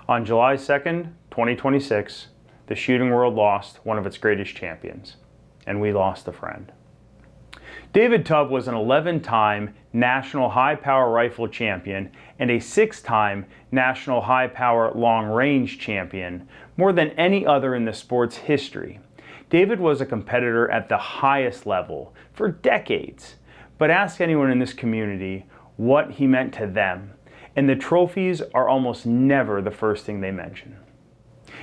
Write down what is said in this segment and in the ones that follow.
On July 2nd, 2026, the shooting world lost one of its greatest champions, and we lost a friend. David Tubb was an 11-time National High Power Rifle Champion and a 6-time National High Power Long Range Champion, more than any other in the sport's history. David was a competitor at the highest level for decades, but ask anyone in this community what he meant to them, and the trophies are almost never the first thing they mention.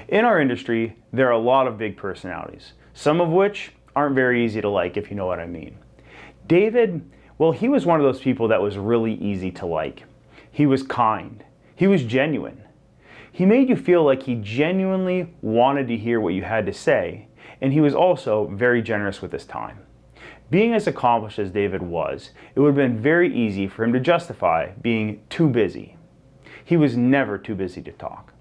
In our industry, there are a lot of big personalities, some of which aren't very easy to like, if you know what I mean. David, well, he was one of those people that was really easy to like. He was kind. He was genuine. He made you feel like he genuinely wanted to hear what you had to say, and he was also very generous with his time. Being as accomplished as David was, it would have been very easy for him to justify being too busy. He was never too busy to talk.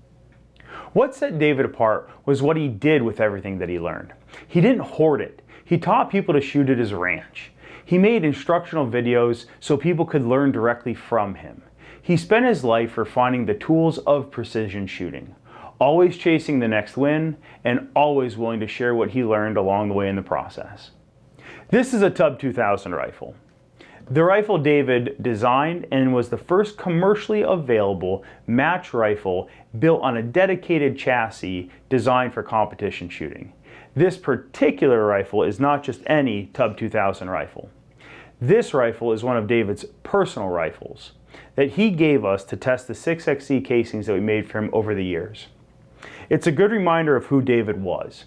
What set David apart was what he did with everything that he learned. He didn't hoard it. He taught people to shoot at his ranch. He made instructional videos so people could learn directly from him. He spent his life refining the tools of precision shooting, always chasing the next win and always willing to share what he learned along the way in the process. This is a Tubb 2000 rifle. The rifle David designed and was the first commercially available match rifle built on a dedicated chassis designed for competition shooting. This particular rifle is not just any Tubb 2000 rifle. This rifle is one of David's personal rifles that he gave us to test the 6XC casings that we made for him over the years. It's a good reminder of who David was,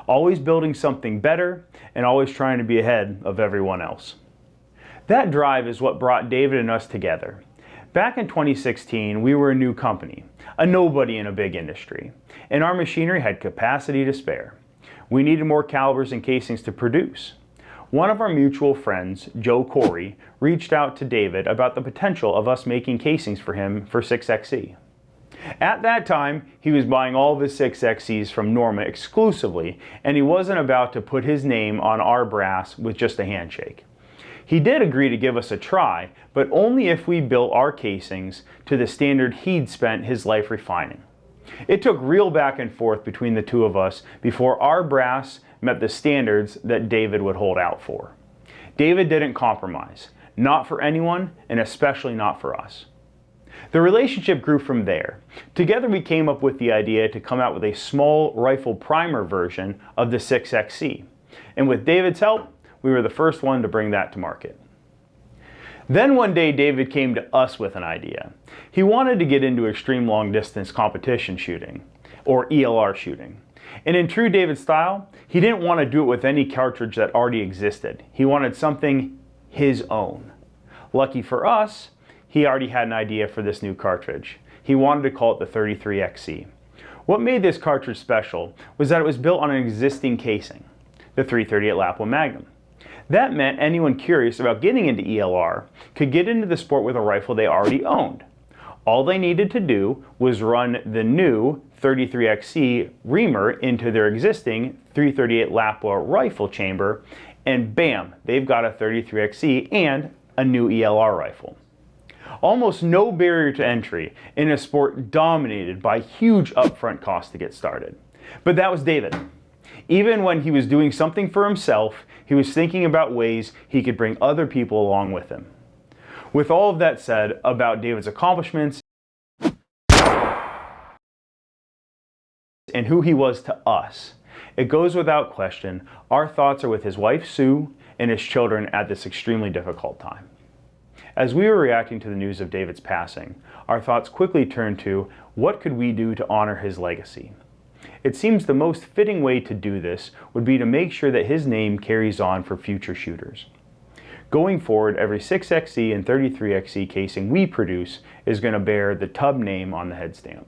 always building something better and always trying to be ahead of everyone else. That drive is what brought David and us together. Back in 2016, we were a new company, a nobody in a big industry, and our machinery had capacity to spare. We needed more calibers and casings to produce. One of our mutual friends, Joe Corey, reached out to David about the potential of us making casings for him for 6XC. At that time, he was buying all of his 6XCs from Norma exclusively, and he wasn't about to put his name on our brass with just a handshake. He did agree to give us a try, but only if we built our casings to the standard he'd spent his life refining. It took real back and forth between the two of us before our brass met the standards that David would hold out for. David didn't compromise, not for anyone, and especially not for us. The relationship grew from there. Together we came up with the idea to come out with a small rifle primer version of the 6XC, and with David's help, we were the first one to bring that to market. Then one day David came to us with an idea. He wanted to get into extreme long distance competition shooting, or ELR shooting. And in true David style, he didn't want to do it with any cartridge that already existed. He wanted something his own. Lucky for us, he already had an idea for this new cartridge. He wanted to call it the 33XC. What made this cartridge special was that it was built on an existing casing, the 338 Lapua Magnum. That meant anyone curious about getting into ELR could get into the sport with a rifle they already owned. All they needed to do was run the new 33XC reamer into their existing 338 Lapua rifle chamber, and bam, they've got a 33XC and a new ELR rifle. Almost no barrier to entry in a sport dominated by huge upfront costs to get started. But that was David. Even when he was doing something for himself, he was thinking about ways he could bring other people along with him. With all of that said about David's accomplishments and who he was to us, it goes without question, our thoughts are with his wife Sue and his children at this extremely difficult time. As we were reacting to the news of David's passing, our thoughts quickly turned to what could we do to honor his legacy. It seems the most fitting way to do this would be to make sure that his name carries on for future shooters. Going forward, every 6XC and 33XC casing we produce is going to bear the Tubb name on the head stamp.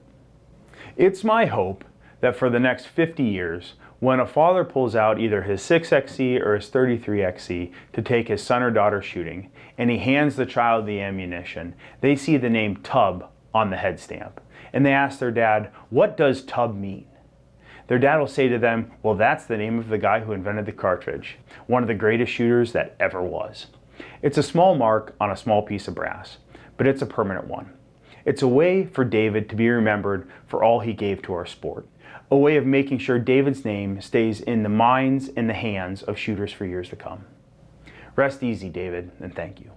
It's my hope that for the next 50 years, when a father pulls out either his 6XC or his 33XC to take his son or daughter shooting, and he hands the child the ammunition, they see the name Tubb on the head stamp, and they ask their dad, "What does Tubb mean?" Their dad will say to them, "Well, that's the name of the guy who invented the cartridge, one of the greatest shooters that ever was." It's a small mark on a small piece of brass, but it's a permanent one. It's a way for David to be remembered for all he gave to our sport. A way of making sure David's name stays in the minds and the hands of shooters for years to come. Rest easy, David, and thank you.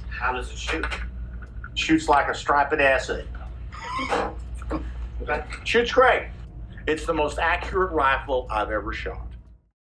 How does it shoot? Shoots like a striped acid. Okay. Shoots great. It's the most accurate rifle I've ever shot.